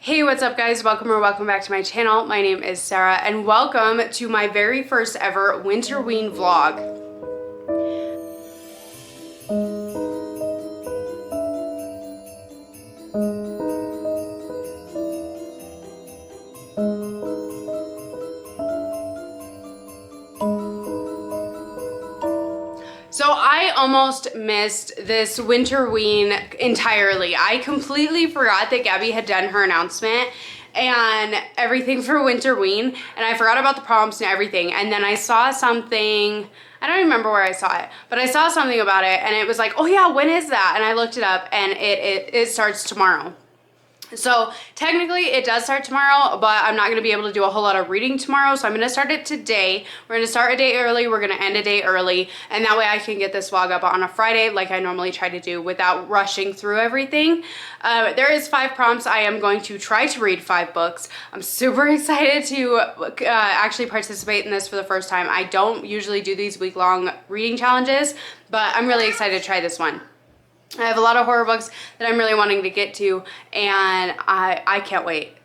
Hey, what's up guys? Welcome back to my channel. My name is Sarah and welcome to my very first ever Winterween vlog. So I almost missed this Winterween entirely. I completely forgot that Gabby had done her announcement and everything for Winterween, and I forgot about the prompts and everything. And then I saw something, I don't remember where I saw it, but I saw something about it and it was like, oh yeah, when is that? And I looked it up and it starts tomorrow. So technically it does start tomorrow, but I'm not going to be able to do a whole lot of reading tomorrow. So I'm going to start it today. We're going to start a day early. We're going to end a day early. And that way I can get this vlog up on a Friday like I normally try to do without rushing through everything. There is 5 prompts. I am going to try to read 5 books. I'm super excited to actually participate in this for the first time. I don't usually do these week-long reading challenges, but I'm really excited to try this one. I have a lot of horror books that I'm really wanting to get to, and I can't wait.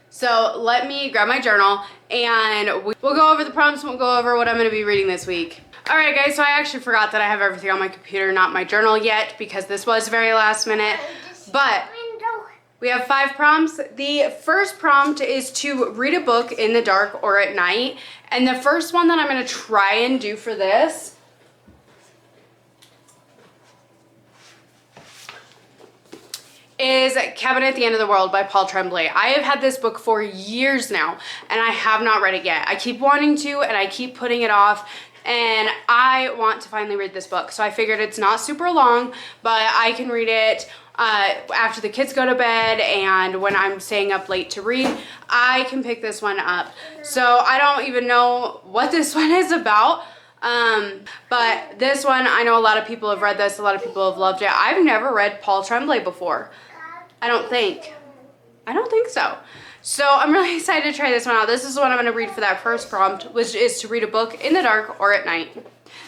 So let me grab my journal and we'll go over the prompts and we'll go over what I'm going to be reading this week. Alright guys, so I actually forgot that I have everything on my computer, not my journal yet, because this was very last minute. But we have 5 prompts. The first prompt is to read a book in the dark or at night. And the first one that I'm going to try and do for this is Cabin at the End of the World by Paul Tremblay. I have had this book for years now and I have not read it yet. I keep wanting to and I keep putting it off, and I want to finally read this book. So I figured it's not super long, but I can read it after the kids go to bed and when I'm staying up late to read. I can pick this one up. So I don't even know what this one is about. But this one, I know a lot of people have read this, a lot of people have loved it. I've never read Paul Tremblay before. I don't think so. So I'm really excited to try this one out. This is what I'm going to read for that first prompt, which is to read a book in the dark or at night.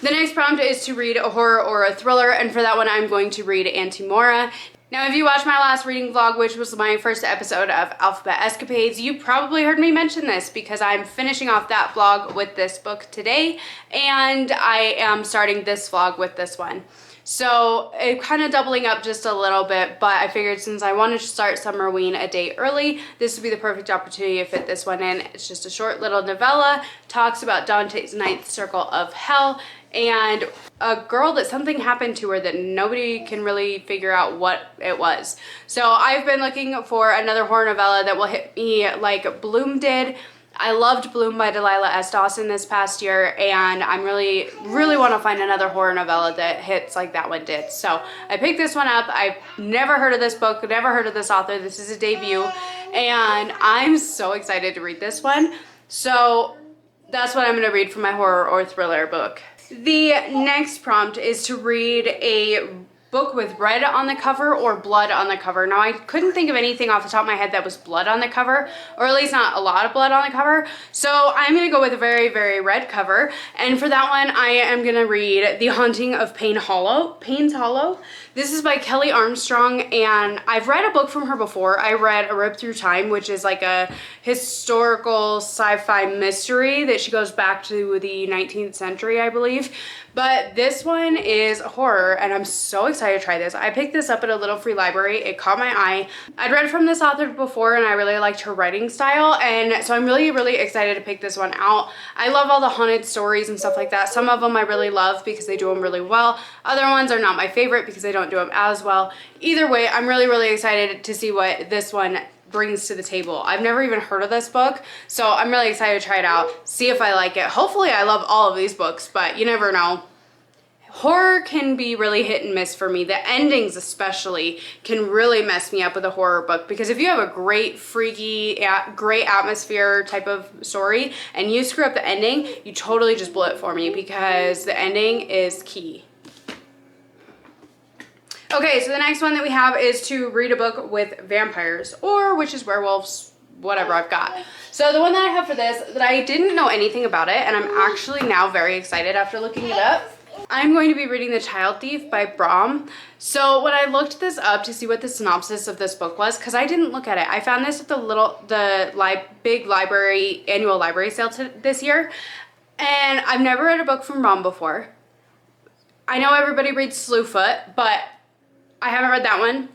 The next prompt is to read a horror or a thriller, and for that one I'm going to read Antimora. Now, if you watched my last reading vlog, which was my first episode of Alphabet Escapades, you probably heard me mention this because I'm finishing off that vlog with this book today, and I am starting this vlog with this one. So it kind of doubling up just a little bit, but I figured since I wanted to start Summerween a day early, this would be the perfect opportunity to fit this one in. It's just a short little novella, talks about Dante's ninth circle of hell, and a girl that something happened to her that nobody can really figure out what it was. So I've been looking for another horror novella that will hit me like Bloom did. I loved Bloom by Delilah S. Dawson this past year, and I'm really want to find another horror novella that hits like that one did. So I picked this one up. I've never heard of this book, never heard of this author. This is a debut, and I'm so excited to read this one. So that's what I'm going to read for my horror or thriller book. The next prompt is to read a book with red on the cover or blood on the cover. Now, I couldn't think of anything off the top of my head that was blood on the cover, or at least not a lot of blood on the cover. So I'm going to go with a very, very red cover. And for that one, I am going to read The Haunting of Payne's Hollow. This is by Kelly Armstrong, and I've read a book from her before. I read A Rip Through Time, which is like a historical sci-fi mystery that she goes back to the 19th century, I believe. But this one is horror, and I'm so excited to try this. I picked this up at a little free library. It caught my eye. I'd read from this author before, and I really liked her writing style, and so I'm really excited to pick this one out. I love all the haunted stories and stuff like that. Some of them I really love because they do them really well. Other ones are not my favorite because they don't do them as well. Either way, I'm really excited to see what this one brings to the table. I've never even heard of this book, so I'm really excited to try it out, see if I like it. Hopefully I love all of these books, but you never know. Horror can be really hit and miss for me. The endings especially can really mess me up with a horror book, because if you have a great, freaky, great atmosphere type of story and you screw up the ending, you totally just blow it for me, because the ending is key. Okay, so the next one that we have is to read a book with vampires or witches, werewolves, whatever I've got. So the one that I have for this, that I didn't know anything about it, and I'm actually now very excited after looking it up, I'm going to be reading The Child Thief by Brahm. So when I looked this up to see what the synopsis of this book was, because I didn't look at it, I found this at the big library, annual library sale this year. And I've never read a book from Brahm before. I know everybody reads Slewfoot, but I haven't read that one.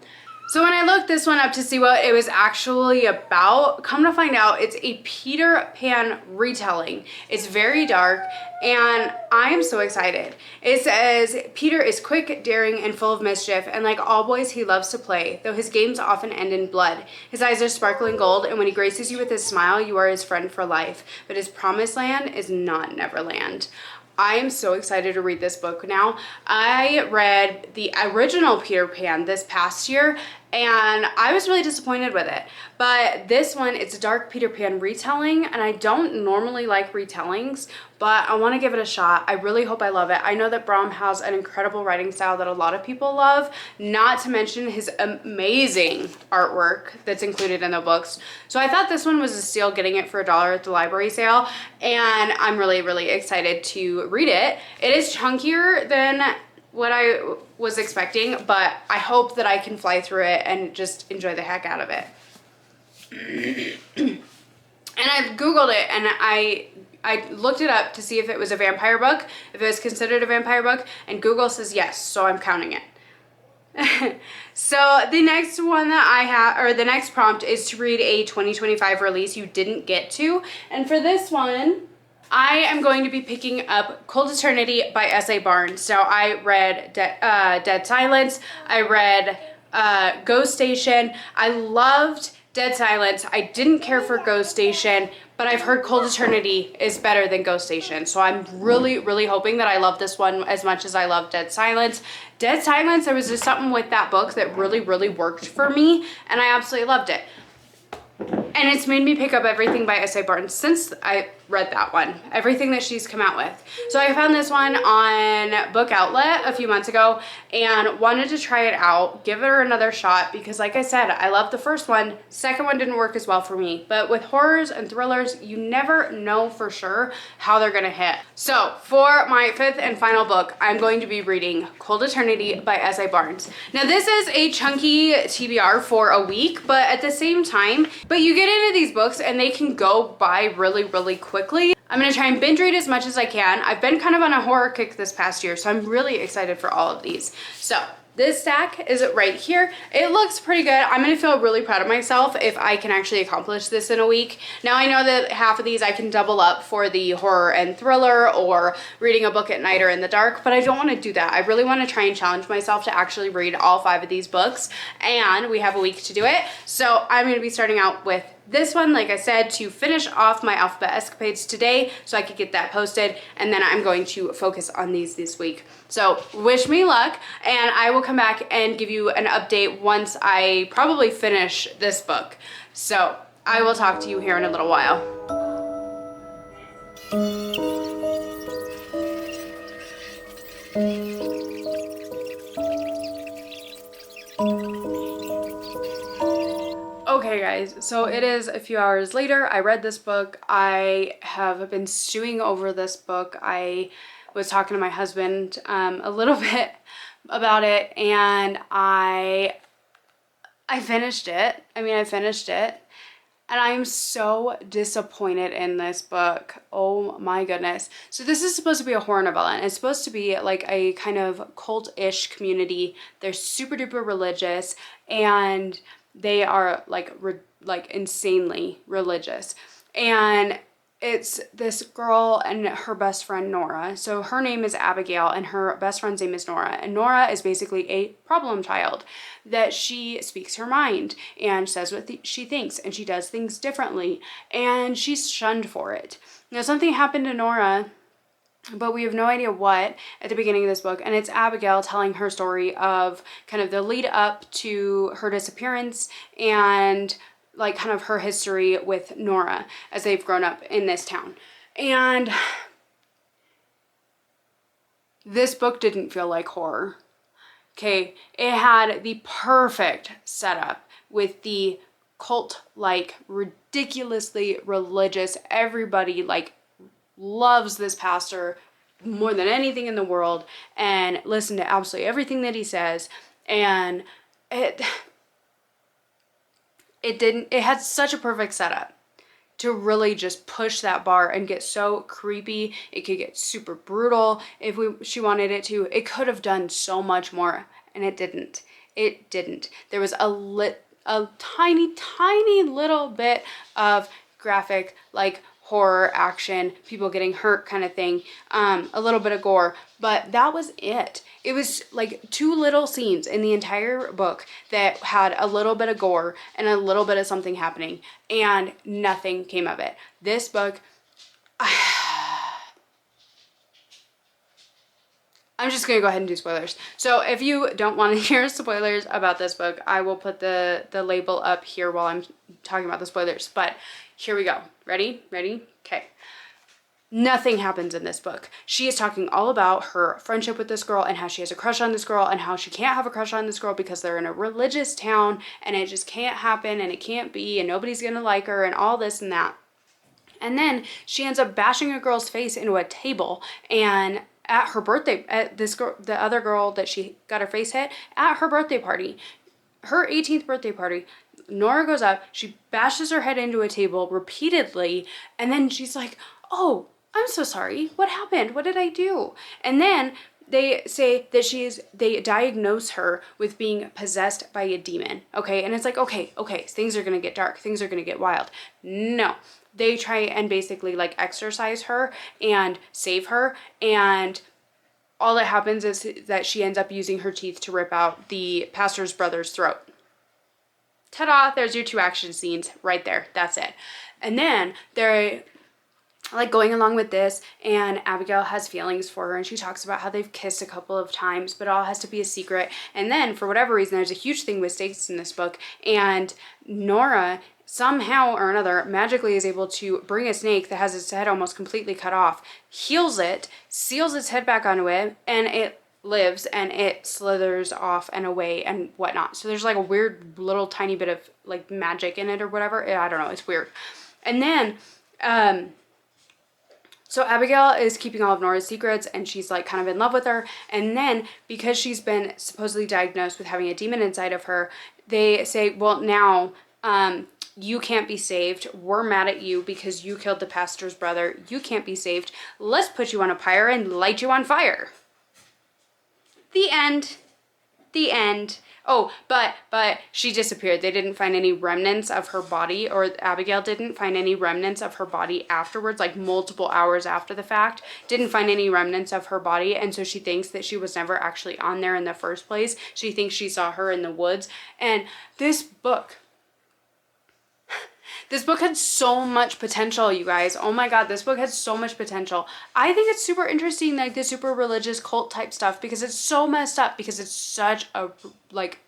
So when I looked this one up to see what it was actually about, come to find out, it's a Peter Pan retelling. It's very dark, and I am so excited. It says, Peter is quick, daring, and full of mischief, and like all boys, he loves to play, though his games often end in blood. His eyes are sparkling gold, and when he graces you with his smile, you are his friend for life. But his promised land is not Neverland. I am so excited to read this book now. I read the original Peter Pan this past year, and I was really disappointed with it. But this one, it's a dark Peter Pan retelling, and I don't normally like retellings, but I want to give it a shot. I really hope I love it. I know that Brahm has an incredible writing style that a lot of people love, not to mention his amazing artwork that's included in the books. So I thought this one was a steal, getting it for $1 at the library sale, and I'm really, really excited to read it. It is chunkier than what I was expecting, but I hope that I can fly through it and just enjoy the heck out of it. And I've Googled it, and I looked it up to see if it was a vampire book, if it was considered a vampire book, and Google says yes, so I'm counting it. So the next one that I have, or the next prompt, is to read a 2025 release you didn't get to, and for this one, I am going to be picking up Cold Eternity by S.A. Barnes. So I read Dead Silence. I read Ghost Station. I loved Dead Silence. I didn't care for Ghost Station, but I've heard Cold Eternity is better than Ghost Station. So I'm really, really hoping that I love this one as much as I love Dead Silence. Dead Silence, there was just something with that book that really, really worked for me, and I absolutely loved it. And it's made me pick up everything by S.A. Barnes since I read that one, everything that she's come out with. So I found this one on Book Outlet a few months ago and wanted to try it out, give her another shot, because like I said, I loved the first one. Second one didn't work as well for me, but with horrors and thrillers, you never know for sure how they're gonna hit. So for my fifth and final book, I'm going to be reading Cold Eternity by S.A. Barnes. Now this is a chunky TBR for a week, but at the same time, but you get into these books and they can go by really, really quickly. I'm gonna try and binge read as much as I can. I've been kind of on a horror kick this past year, so I'm really excited for all of these. So this stack is right here. It looks pretty good. I'm gonna feel really proud of myself if I can actually accomplish this in a week. Now I know that half of these I can double up for the horror and thriller or reading a book at night or in the dark, but I don't wanna do that. I really wanna try and challenge myself to actually read all 5 of these books, and we have a week to do it. So I'm gonna be starting out with this one, like I said, to finish off my alphabet escapades today so I could get that posted, and then I'm going to focus on these this week. So wish me luck, and I will come back and give you an update once I probably finish this book. So I will talk to you here in a little while. Okay guys, so it is a few hours later. I read this book. I have been stewing over this book. I was talking to my husband a little bit about it, and I finished it. I finished it, and I am so disappointed in this book. Oh my goodness. So this is supposed to be a horror novella, and it's supposed to be like a kind of cult-ish community. They're super duper religious, and they are like insanely religious, and it's this girl and her best friend Nora. So her name is Abigail and her best friend's name is Nora, and Nora is basically a problem child, that she speaks her mind and says what she thinks, and she does things differently, and she's shunned for it. Now something happened to Nora, but we have no idea what, at the beginning of this book, and it's Abigail telling her story of kind of the lead up to her disappearance and like kind of her history with Nora as they've grown up in this town. And this book didn't feel like horror. Okay, it had the perfect setup with the cult-like, ridiculously religious, everybody like loves this pastor, more than anything in the world and listen to absolutely everything that he says. And it had such a perfect setup to really just push that bar and get so creepy. It could get super brutal if she wanted it to. It could have done so much more, and it didn't. It didn't. There was a tiny little bit of graphic, like horror, action, people getting hurt kind of thing, a little bit of gore, but that was it. It was like 2 little scenes in the entire book that had a little bit of gore and a little bit of something happening, and nothing came of it. This book, I'm just gonna go ahead and do spoilers. So if you don't want to hear spoilers about this book, I will put the label up here while I'm talking about the spoilers. But here we go. Ready? Okay. Nothing happens in this book. She is talking all about her friendship with this girl and how she has a crush on this girl and how she can't have a crush on this girl because they're in a religious town and it just can't happen and it can't be and nobody's gonna like her and all this and that. And then she ends up bashing a girl's face into a table, and at her birthday, at this girl, the other girl that she got her face hit at her birthday party, her 18th birthday party, Nora goes up, she bashes her head into a table repeatedly, and then she's like, "Oh, I'm so sorry. What happened? What did I do?" And then they say that they diagnose her with being possessed by a demon. Okay. And it's like, okay, things are going to get dark. Things are going to get wild. No, they try and basically like exorcise her and save her. And all that happens is that she ends up using her teeth to rip out the pastor's brother's throat. Ta-da, there's your 2 action scenes right there. That's it. And then they're like going along with this, and Abigail has feelings for her, and she talks about how they've kissed a couple of times, but it all has to be a secret. And then for whatever reason, there's a huge thing with stakes in this book, and Nora somehow or another magically is able to bring a snake that has its head almost completely cut off, heals it, seals its head back onto it, and it lives and it slithers off and away and whatnot. So there's like a weird little tiny bit of like magic in it or whatever. I don't know, it's weird. And then so Abigail is keeping all of Nora's secrets, and she's like kind of in love with her. And then because she's been supposedly diagnosed with having a demon inside of her, they say, well, now you can't be saved. We're mad at you because you killed the pastor's brother. You can't be saved. Let's put you on a pyre and light you on fire. The end. The end. Oh, but she disappeared. They didn't find any remnants of her body, or Abigail didn't find any remnants of her body afterwards, like multiple hours after the fact. Didn't find any remnants of her body, and so she thinks that she was never actually on there in the first place. She thinks she saw her in the woods. And this book had so much potential, you guys. Oh my God, this book has so much potential. I think it's super interesting, like the super religious cult type stuff, because it's so messed up, because it's such a like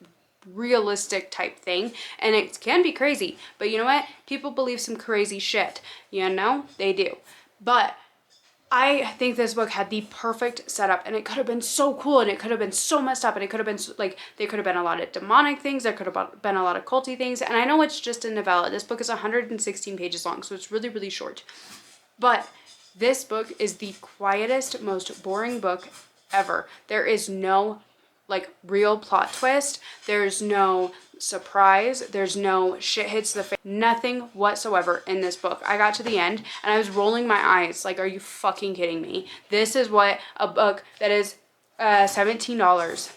realistic type thing, and it can be crazy. But you know what? People believe some crazy shit. You know? They do. But I think this book had the perfect setup, and it could have been so cool, and it could have been so messed up, and it could have been like, there could have been a lot of demonic things, there could have been a lot of culty things, and I know it's just a novella. This book is 116 pages long, so it's really, really short. But this book is the quietest, most boring book ever. There is no like real plot twist. There's no surprise. There's no shit hits the face. Nothing whatsoever in this book. I got to the end and I was rolling my eyes like, are you fucking kidding me? This is what a book that is $17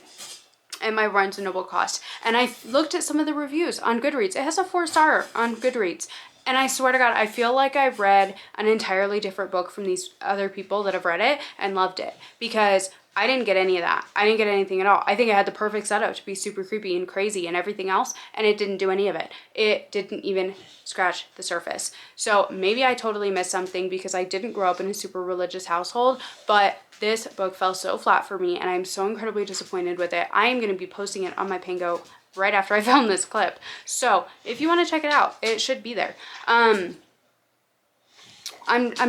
and my Barnes & Noble cost. And I looked at some of the reviews on Goodreads. It has a 4-star on Goodreads. And I swear to God, I feel like I've read an entirely different book from these other people that have read it and loved it, because I didn't get any of that. I didn't get anything at all. I think it had the perfect setup to be super creepy and crazy and everything else, and it didn't do any of it. It didn't even scratch the surface. So maybe I totally missed something because I didn't grow up in a super religious household, but this book fell so flat for me, and I'm so incredibly disappointed with it. I am going to be posting it on my Pango right after I film this clip. So if you want to check it out, it should be there. I'm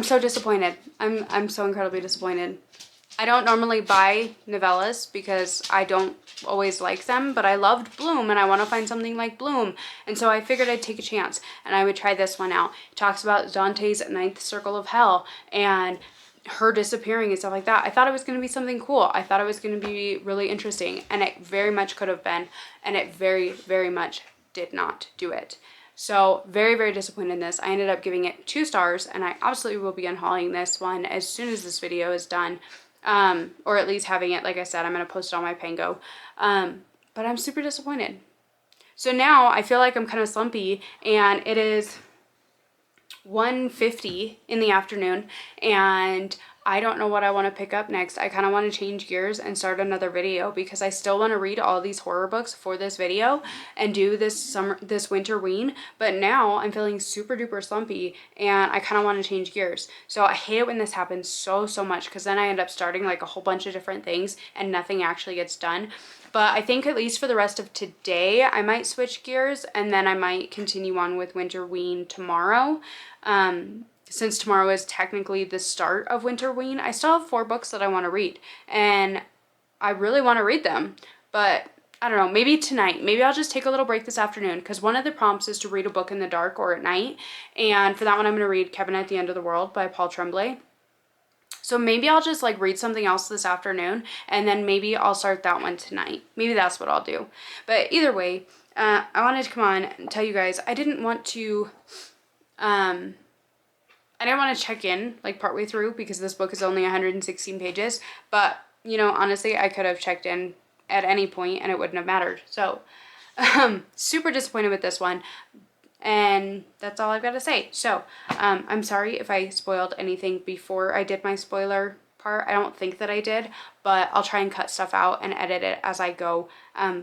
so disappointed. I'm so incredibly disappointed. I don't normally buy novellas because I don't always like them, but I loved Bloom and I want to find something like Bloom. And so I figured I'd take a chance and I would try this one out. It talks about Dante's ninth circle of hell, and her disappearing and stuff like that. I thought it was going to be something cool. I thought it was going to be really interesting, and it very much could have been, and it very, very much did not do it. So very, very disappointed in this. I ended up giving it 2 stars, and I absolutely will be unhauling this one as soon as this video is done, or at least having it. Like I said, I'm going to post it on my Pango, but I'm super disappointed. So now I feel like I'm kind of slumpy, and it is 1:50 in the afternoon, and I don't know what I want to pick up next. I kind of want to change gears and start another video because I still want to read all these horror books for this video and do this winter-ween, but now I'm feeling super duper slumpy and I kind of want to change gears. So I hate it when this happens so much, because then I end up starting like a whole bunch of different things and nothing actually gets done. But I think at least for the rest of today, I might switch gears, and then I might continue on with winter-ween tomorrow. Since tomorrow is technically the start of winter-ween, I still have 4 books that I want to read, and I really want to read them. But I don't know, maybe tonight. Maybe I'll just take a little break this afternoon, because one of the prompts is to read a book in the dark or at night. And for that one, I'm going to read Cabin at the End of the World by Paul Tremblay. So maybe I'll just like read something else this afternoon, and then maybe I'll start that one tonight. Maybe that's what I'll do. But either way, I wanted to come on and tell you guys, I didn't want to check in like partway through, because this book is only 116 pages. But, you know, honestly, I could have checked in at any point and it wouldn't have mattered. So, super disappointed with this one. And that's all I've got to say. So, I'm sorry if I spoiled anything before I did my spoiler part. I don't think that I did, but I'll try and cut stuff out and edit it as I go,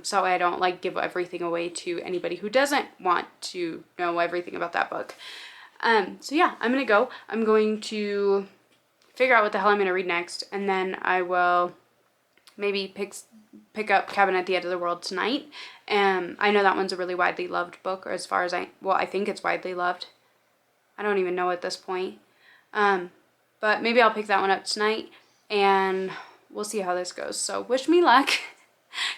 so I don't like give everything away to anybody who doesn't want to know everything about that book. So yeah, I'm gonna go. I'm going to figure out what the hell I'm gonna read next, and then I will maybe pick up Cabin at the End of the World tonight. I know that one's a really widely loved book, or as far as I think it's widely loved. I don't even know at this point. But maybe I'll pick that one up tonight, and we'll see how this goes. So wish me luck,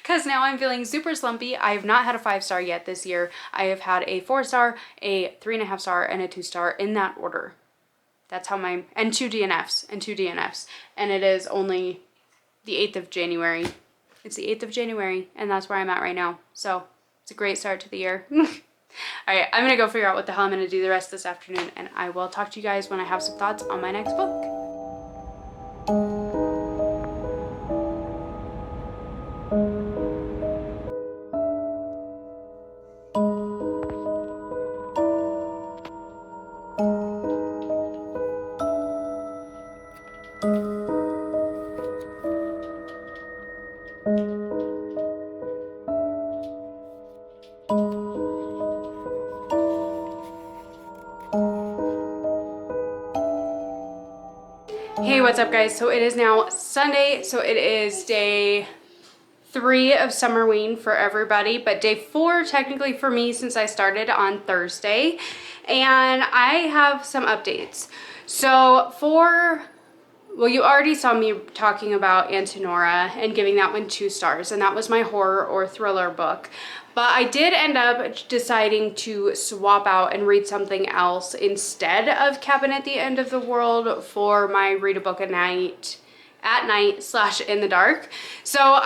because now I'm feeling super slumpy. I have not had a 5-star yet this year. I have had a 4-star, a 3.5-star, and a 2-star in that order. That's how and 2 DNFs. And it is only the 8th of January. It's the 8th of January, and that's where I'm at right now. So it's a great start to the year. Alright, I'm gonna go figure out what the hell I'm gonna do the rest this afternoon, and I will talk to you guys when I have some thoughts on my next book. Hey, what's up guys? So it is now Sunday, so it is day 3 of Summerween for everybody, but day 4 technically for me, since I started on Thursday. And I have some updates. So well, you already saw me talking about Antinora and giving that one 2 stars, and that was my horror or thriller book. But I did end up deciding to swap out and read something else instead of Cabin at the End of the World for my read a book at night / in the dark. So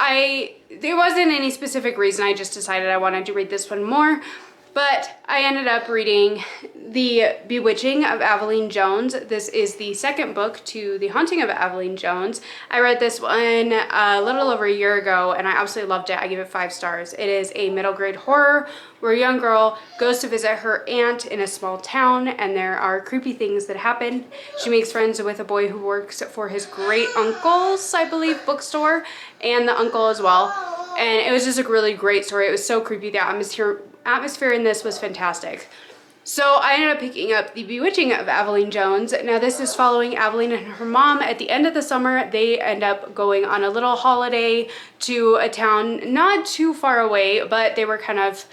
there wasn't any specific reason. I just decided I wanted to read this one more. But I ended up reading The Bewitching of Aveline Jones. This is the second book to The Haunting of Aveline Jones. I read this one a little over a year ago, and I absolutely loved it. I give it 5 stars. It is a middle grade horror where a young girl goes to visit her aunt in a small town, and there are creepy things that happen. She makes friends with a boy who works for his great uncle's, I believe, bookstore, and the uncle as well. And it was just a really great story. It was so creepy. The atmosphere in this was fantastic. So I ended up picking up The Bewitching of Aveline Jones. Now this is following Aveline and her mom. At the end of the summer, they end up going on a little holiday to a town not too far away, but they were kind of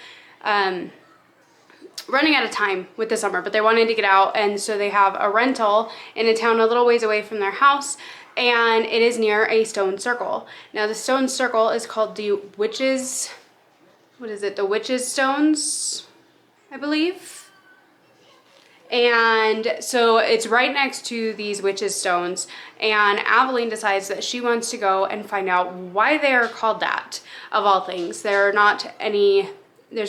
running out of time with the summer, but they wanted to get out, and so they have a rental in a town a little ways away from their house, and it is near a stone circle. Now the stone circle is called the Witches... What is it? The Witches' Stones, I believe. And so it's right next to these witches' stones, and Aveline decides that she wants to go and find out why they are called that, of all things. There's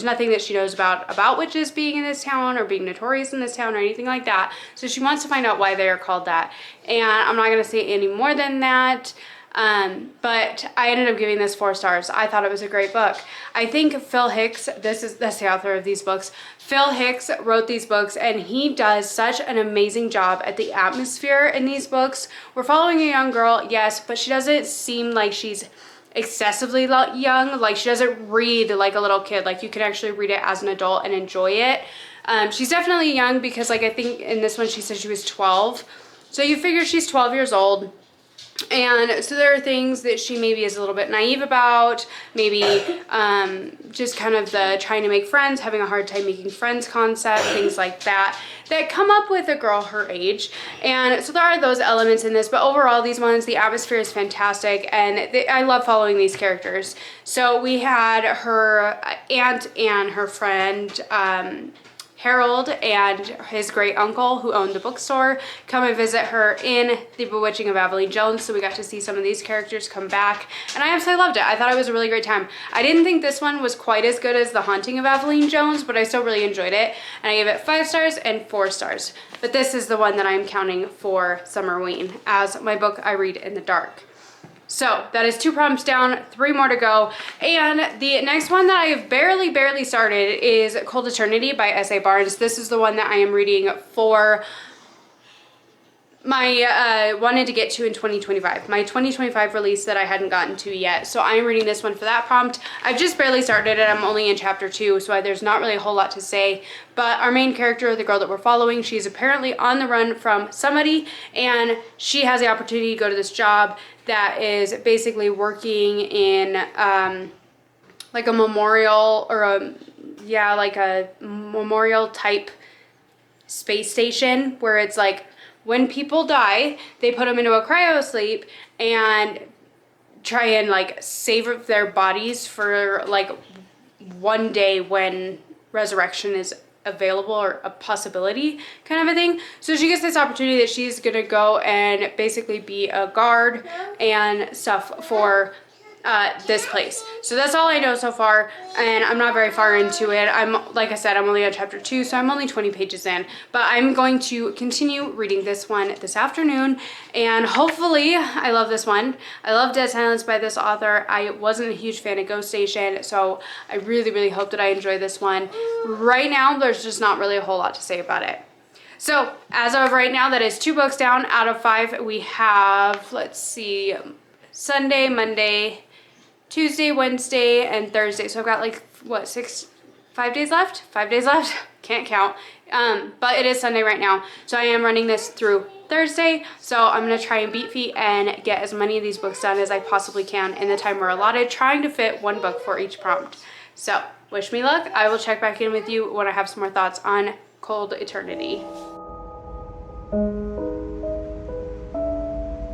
nothing that she knows about witches being in this town or being notorious in this town or anything like that. So she wants to find out why they are called that. And I'm not going to say any more than that. But I ended up giving this 4 stars. I thought it was a great book. I think Phil Hicks, that's the author of these books. Phil Hicks wrote these books, and he does such an amazing job at the atmosphere in these books. We're following a young girl, yes, but she doesn't seem like she's excessively young. Like, she doesn't read like a little kid. Like, you can actually read it as an adult and enjoy it. She's definitely young because, like, I think in this one she said she was 12. So you figure she's 12 years old. And so there are things that she maybe is a little bit naive about, maybe just kind of the trying to make friends, having a hard time making friends concept, things like that come up with a girl her age. And so there are those elements in this, but overall these ones, the atmosphere is fantastic, and I love following these characters. So we had her aunt and her friend, Harold, and his great uncle who owned the bookstore come and visit her in The Bewitching of Aveline Jones. So we got to see some of these characters come back, and I absolutely loved it. I thought it was a really great time. I didn't think this one was quite as good as The Haunting of Aveline Jones, but I still really enjoyed it, and I gave it 5 stars and 4 stars. But this is the one that I'm counting for Summerween as my book I read in the dark. So that is 2 prompts down, 3 more to go. And the next one that I have barely started is Cold Eternity by S.A. Barnes. This is the one that I am reading for my wanted to get to in 2025, my 2025 release that I hadn't gotten to yet. So I'm reading this one for that prompt. I've just barely started it. I'm only in chapter 2, so there's not really a whole lot to say. But our main character, the girl that we're following, she's apparently on the run from somebody, and she has the opportunity to go to this job that is basically working in like a memorial, or like a memorial type space station, where it's like when people die, they put them into a cryo sleep and try and like save their bodies for like one day when resurrection is available or a possibility, kind of a thing. So she gets this opportunity that she's gonna go and basically be a guard and stuff for this place. So that's all I know so far, and I'm not very far into it. Like I said, I'm only on chapter 2, so I'm only 20 pages in, but I'm going to continue reading this one this afternoon, and hopefully I love this one. I love Dead Silence by this author. I wasn't a huge fan of Ghost Station, so I really hope that I enjoy this one. Right now, there's just not really a whole lot to say about it. So as of right now, that is 2 books down out of 5. We have, let's see, Sunday, Monday, Tuesday, Wednesday, and Thursday. So I've got like, what, 5 days left? 5 days left? Can't count. But it is Sunday right now. So I am running this through Thursday. So I'm going to try and beat feet and get as many of these books done as I possibly can in the time we're allotted, trying to fit 1 book for each prompt. So wish me luck. I will check back in with you when I have some more thoughts on Cold Eternity.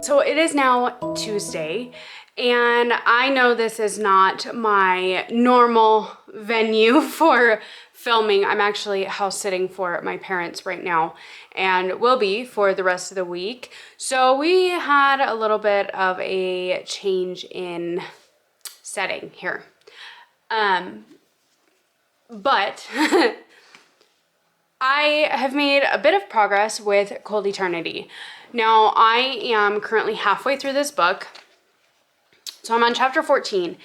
So it is now Tuesday, and I know this is not my normal venue for filming. I'm actually house sitting for my parents right now, and will be for the rest of the week. So we had a little bit of a change in setting here. But I have made a bit of progress with Cold Eternity. Now, I am currently halfway through this book, so I'm on chapter 14,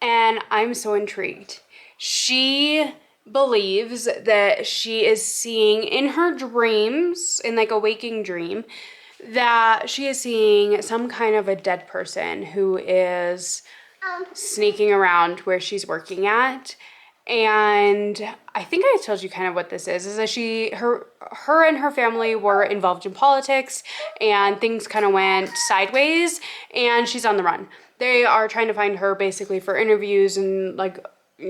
and I'm so intrigued. She believes that she is seeing in her dreams, in like a waking dream, that she is seeing some kind of a dead person who is sneaking around where she's working at. And I think I told you kind of what this is that her and her family were involved in politics, and things kind of went sideways, and she's on the run. They are trying to find her basically for interviews and like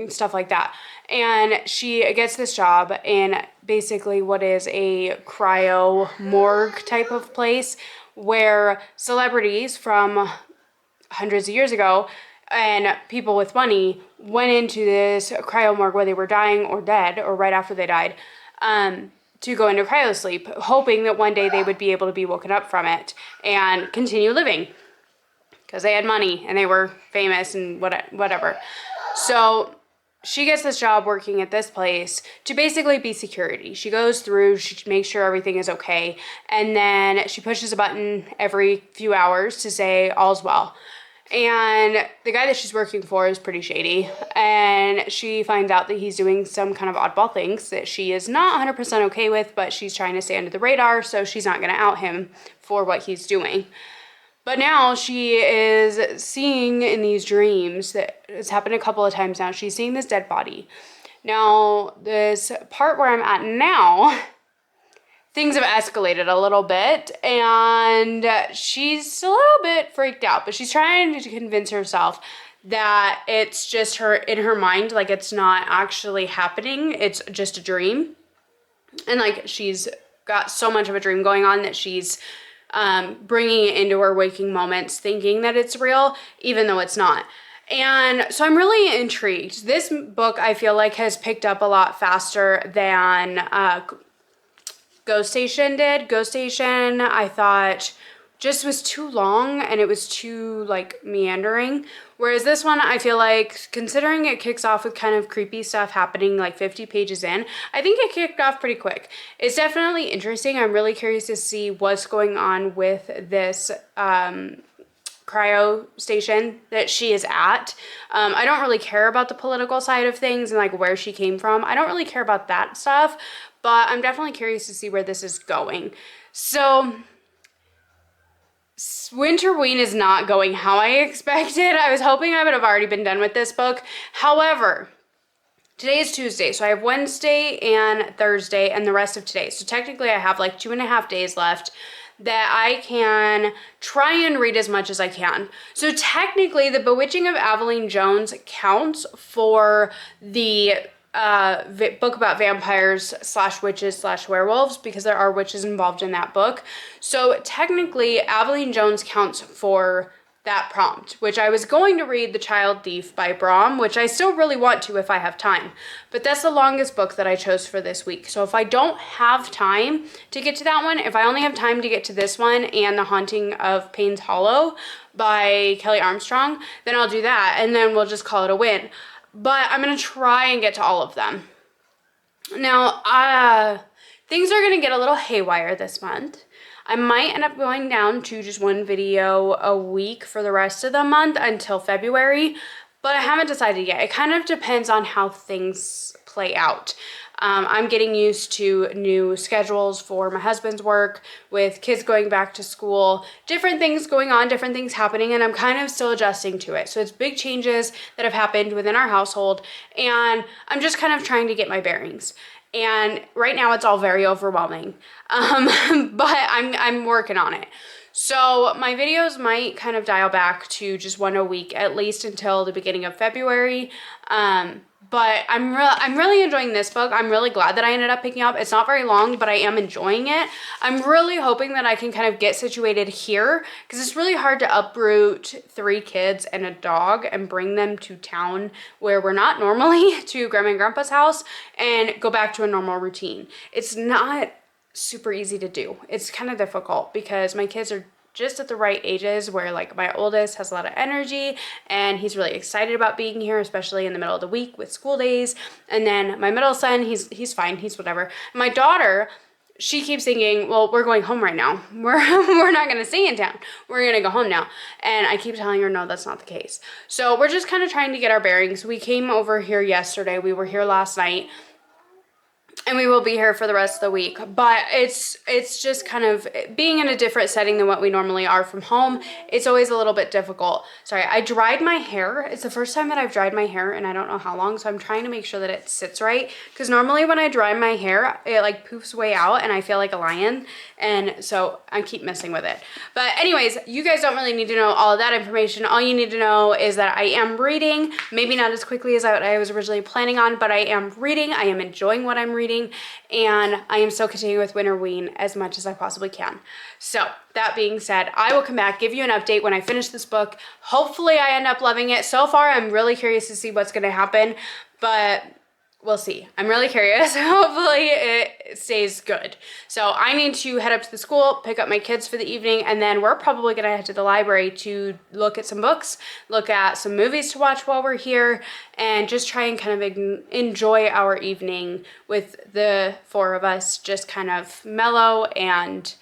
stuff like that. And she gets this job in basically what is a cryo morgue type of place where celebrities from hundreds of years ago and people with money went into this cryo morgue where they were dying or dead or right after they died to go into cryosleep, hoping that one day they would be able to be woken up from it and continue living because they had money and they were famous and whatever. So she gets this job working at this place to basically be security. She goes through, she makes sure everything is okay, and then she pushes a button every few hours to say all's well. And the guy that she's working for is pretty shady, and she finds out that he's doing some kind of oddball things that she is not 100% okay with, but she's trying to stay under the radar, so she's not going to out him for what he's doing. But now she is seeing in these dreams, that it's happened a couple of times now, she's seeing this dead body. Now, this part where I'm at now, things have escalated a little bit, and she's a little bit freaked out, but she's trying to convince herself that it's just her in her mind, like it's not actually happening, it's just a dream. And like she's got so much of a dream going on that she's bringing it into her waking moments, thinking that it's real, even though it's not. And so I'm really intrigued. This book, I feel like, has picked up a lot faster than Ghost Station did. Ghost Station, I thought, just was too long and it was too, like, meandering. Whereas this one, I feel like, considering it kicks off with kind of creepy stuff happening like 50 pages in, I think it kicked off pretty quick. It's definitely interesting. I'm really curious to see what's going on with this cryo station that she is at. I don't really care about the political side of things and like where she came from. I don't really care about that stuff, but I'm definitely curious to see where this is going. So Winterween is not going how I expected. I was hoping I would have already been done with this book. However, today is Tuesday, so I have Wednesday and Thursday and the rest of today. So technically I have like 2.5 days left that I can try and read as much as I can. So technically The Bewitching of Aveline Jones counts for the book about vampires / witches / werewolves, because there are witches involved in that book. So technically Aveline Jones counts for that prompt, which I was going to read The Child Thief by Brahm, which I still really want to if I have time. But that's the longest book that I chose for this week. So if I don't have time to get to that one, if I only have time to get to this one and The Haunting of Payne's Hollow by Kelly Armstrong, then I'll do that and then we'll just call it a win. But I'm going to try and get to all of them. Now, things are going to get a little haywire this month. I might end up going down to just one video a week for the rest of the month until February, but I haven't decided yet. It kind of depends on how things play out. I'm getting used to new schedules for my husband's work, with kids going back to school, different things going on, different things happening, and I'm kind of still adjusting to it. So it's big changes that have happened within our household, and I'm just kind of trying to get my bearings. And right now it's all very overwhelming, but I'm working on it. So my videos might kind of dial back to just one a week, at least until the beginning of February. But I'm really enjoying this book. I'm really glad that I ended up picking up. It's not very long, but I am enjoying it. I'm really hoping that I can kind of get situated here, because it's really hard to uproot 3 kids and a dog and bring them to town where we're not normally, to Grandma and Grandpa's house, and go back to a normal routine. It's not super easy to do. It's kind of difficult because my kids are just at the right ages where, like, my oldest has a lot of energy and he's really excited about being here, especially in the middle of the week with school days. And then my middle son, he's fine, he's whatever. My daughter, she keeps thinking, well, we're going home right now. We're not going to stay in town. We're going to go home now. And I keep telling her, no, that's not the case. So we're just kind of trying to get our bearings. We came over here yesterday. We were here last night. And we will be here for the rest of the week. But it's just kind of being in a different setting than what we normally are from home. It's always a little bit difficult. Sorry, I dried my hair. It's the first time that I've dried my hair and I don't know how long. So I'm trying to make sure that it sits right. Because normally when I dry my hair, it like poofs way out and I feel like a lion. And so I keep messing with it. But anyways, you guys don't really need to know all of that information. All you need to know is that I am reading. Maybe not as quickly as I was originally planning on, but I am reading. I am enjoying what I'm reading. And I am still continuing with Winterween as much as I possibly can. So that being said, I will come back, give you an update when I finish this book. Hopefully I end up loving it. So far, I'm really curious to see what's going to happen. But we'll see. I'm really curious. Hopefully it stays good. So I need to head up to the school, pick up my kids for the evening, and then we're probably gonna head to the library to look at some books, look at some movies to watch while we're here, and just try and kind of enjoy our evening with the four of us, just kind of mellow and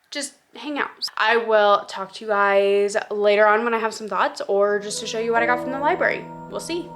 just hang out. I will talk to you guys later on when I have some thoughts, or just to show you what I got from the library. We'll see.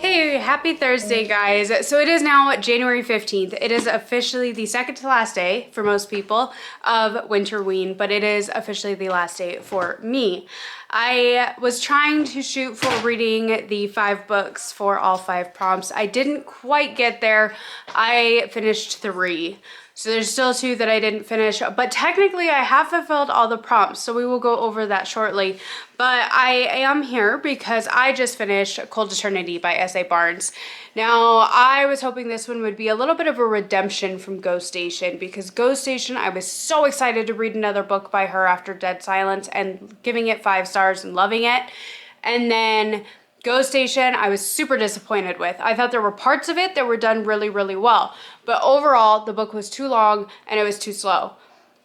Hey, happy Thursday, guys. So it is now January 15th. It is officially the second to last day for most people of Winterween, but it is officially the last day for me. I was trying to shoot for reading the 5 books for all 5 prompts. I didn't quite get there. I finished 3. So there's still 2 that I didn't finish, but technically I have fulfilled all the prompts, so we will go over that shortly. But I am here because I just finished Cold Eternity by S.A. Barnes. Now, I was hoping this one would be a little bit of a redemption from Ghost Station, because Ghost Station, I was so excited to read another book by her after Dead Silence and giving it 5 stars and loving it. And then Ghost Station, I was super disappointed with. I thought there were parts of it that were done really, really well. But overall, the book was too long and it was too slow.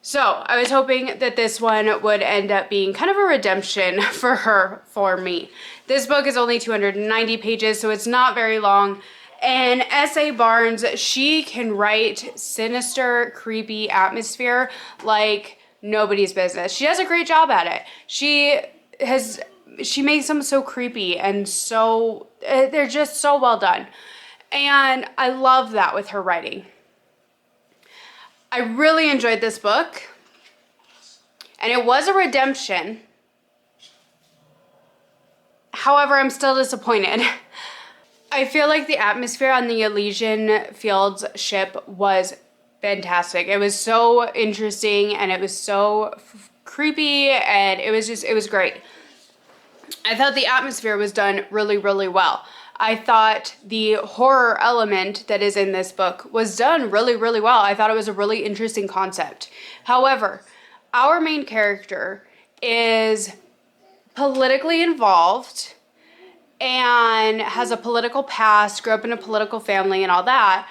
So I was hoping that this one would end up being kind of a redemption for her, for me. This book is only 290 pages, so it's not very long. And S.A. Barnes, she can write sinister, creepy atmosphere like nobody's business. She does a great job at it. She makes them so creepy and so, they're just so well done. And I love that with her writing. I really enjoyed this book. And it was a redemption. However, I'm still disappointed. I feel like the atmosphere on the Elysian Fields ship was fantastic. It was so interesting and it was so creepy and it was great. I thought the atmosphere was done really, really well. I thought the horror element that is in this book was done really, really well. I thought it was a really interesting concept. However, our main character is politically involved and has a political past, grew up in a political family and all that.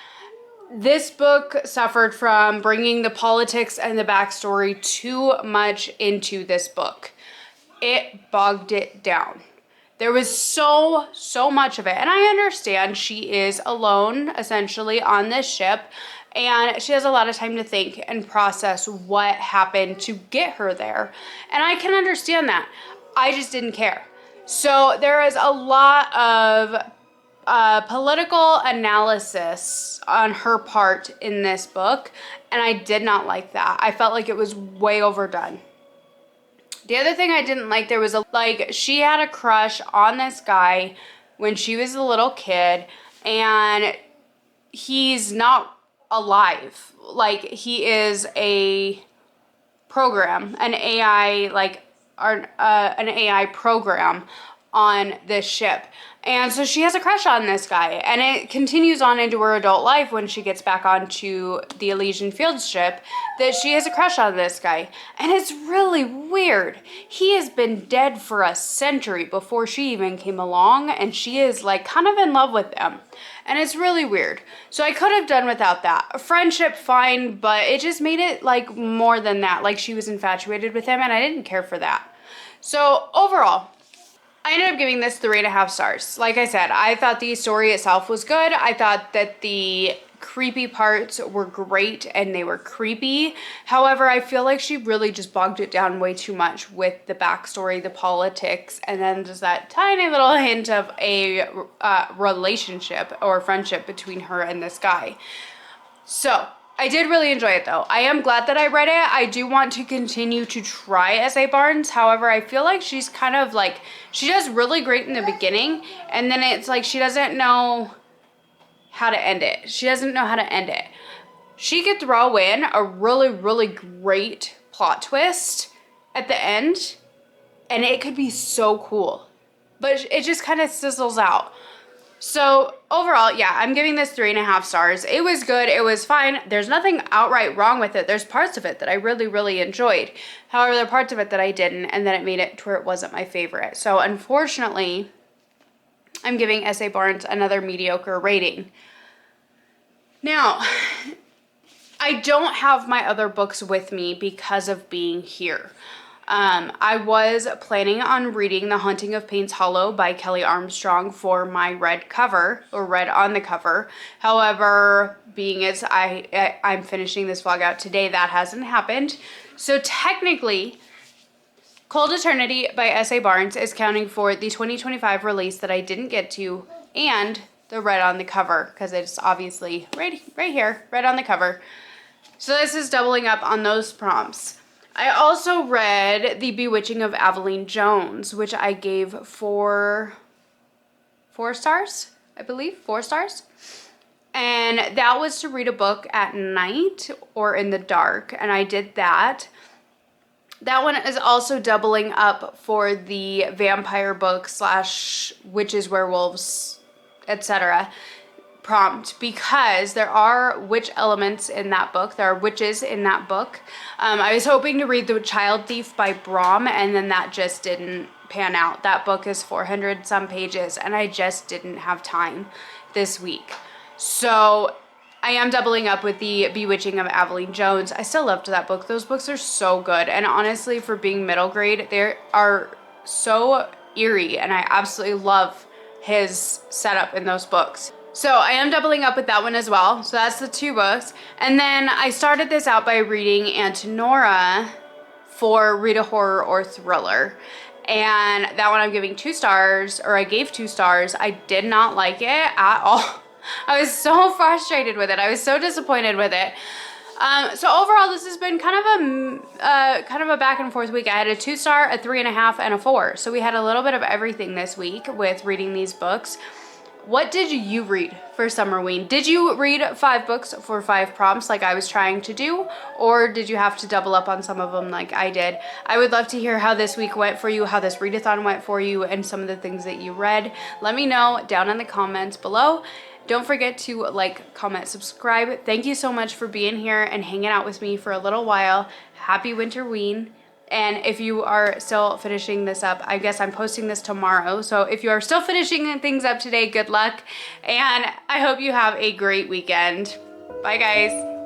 This book suffered from bringing the politics and the backstory too much into this book. It bogged it down. There was so much of it. And I understand she is alone, essentially, on this ship. And she has a lot of time to think and process what happened to get her there. And I can understand that. I just didn't care. So there is a lot of political analysis on her part in this book. And I did not like that. I felt like it was way overdone. The other thing I didn't like, there was she had a crush on this guy when she was a little kid, and he's not alive. Like, he is a program, an AI, an AI program on this ship. And so she has a crush on this guy, and it continues on into her adult life when she gets back onto the Elysian Fields ship, that she has a crush on this guy. And it's really weird. He has been dead for a century before she even came along, and she is kind of in love with them. And it's really weird. So I could have done without that. A friendship, fine, but it just made it more than that. Like, she was infatuated with him, and I didn't care for that. So overall, I ended up giving this 3.5 stars. Like I said, I thought the story itself was good. I thought that the creepy parts were great and they were creepy. However, I feel like she really just bogged it down way too much with the backstory, the politics, and then just that tiny little hint of a relationship or friendship between her and this guy. So I did really enjoy it though. I am glad that I read it. I do want to continue to try S.A. Barnes. However, I feel like she's kind of she does really great in the beginning, and then it's she doesn't know how to end it. She doesn't know how to end it. She could throw in a really, really great plot twist at the end, and it could be so cool. But it just kind of sizzles out. So overall, yeah, I'm giving this 3.5 stars. It was good. It was fine. There's nothing outright wrong with it. There's parts of it that I really, really enjoyed. However, there are parts of it that I didn't, and then it made it to where it wasn't my favorite. So unfortunately, I'm giving S.A. Barnes another mediocre rating. Now, I don't have my other books with me because of being here. I was planning on reading The Haunting of Payne's Hollow by Kelly Armstrong for my red cover, or red on the cover. However, being as I'm finishing this vlog out today, that hasn't happened. So technically, Cold Eternity by S.A. Barnes is counting for the 2025 release that I didn't get to, and the red on the cover, because it's obviously right here, red on the cover. So this is doubling up on those prompts. I also read The Bewitching of Aveline Jones, which I gave 4 stars, I believe, 4 stars. And that was to read a book at night or in the dark, and I did that. That one is also doubling up for the vampire book / witches, werewolves, etc. prompt, because there are witch elements in that book. There are witches in that book. I was hoping to read The Child Thief by Brom, and then that just didn't pan out. That book is 400 some pages, and I just didn't have time this week. So I am doubling up with The Bewitching of Aveline Jones. I still loved that book. Those books are so good, and honestly, for being middle grade, they are so eerie, and I absolutely love his setup in those books. So I am doubling up with that one as well. So that's the 2 books. And then I started this out by reading Antinora for Read a Horror or Thriller. And that one I'm giving 2 stars, or I gave 2 stars. I did not like it at all. I was so frustrated with it. I was so disappointed with it. So overall, this has been kind of a back and forth week. I had a 2 star, a 3.5, and a 4. So we had a little bit of everything this week with reading these books. What did you read for Summerween? Did you read 5 books for 5 prompts like I was trying to do? Or did you have to double up on some of them like I did? I would love to hear how this week went for you, how this readathon went for you, and some of the things that you read. Let me know down in the comments below. Don't forget to like, comment, subscribe. Thank you so much for being here and hanging out with me for a little while. Happy Winterween. And if you are still finishing this up, I guess I'm posting this tomorrow. So if you are still finishing things up today, good luck. And I hope you have a great weekend. Bye, guys.